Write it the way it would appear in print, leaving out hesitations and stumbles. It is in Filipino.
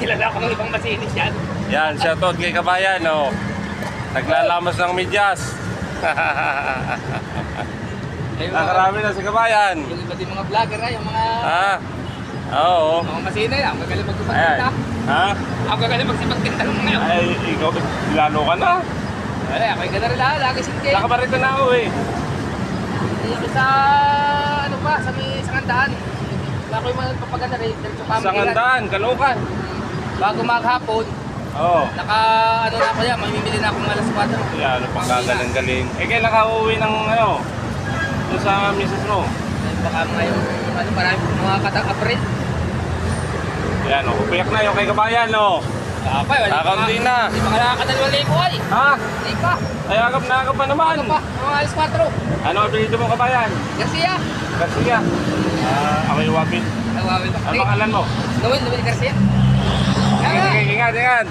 kilala ko ng ibang masinis yan. Yan, shoutout kay kabayan, oh. Naglalamas ng medyas. Nakarami na si kabayan. Yung iba din mga vlogger na, yung mga... Ha? Oo. Mga masina yan, ang gagaling Ayan. magsipagtinda. Ha? Ang gagaling magsipagtinda ng mga yun. Ay, ikaw, lalo ka na. Ay, ako'y ganda rin lang, lagi sinke. Nakabarito na ako eh. Dito sa, ano pa, sa may sangandaan. Ako'y magpapaganda rin, dito sa pamigilan. Sangandaan, Kalukan. Bago maghapon, Oo. ano na ako yan, mamimili na akong alas 4. Yan, ano pang gagaling-galing. Eh, kailan ka uuwi ng ano? Doon sa misis mo? Baka ngayon, ano, marami mga katang-April. Yan, oh. Piyak na yung kay kabayan, oh. Kapay, wala Kakaunti na. Hindi pa kalakadalawang libo ay. Ha? Hindi pa. Ay, agap na agap pa naman. Ano pa? Mga alas 4. Ano ang apelido mo, kabayan? Garcia. Garcia. Ako yung wapit. Nawawil pa. Ano pangalan mo? Noel Garcia. Ingat, ingat, ingat.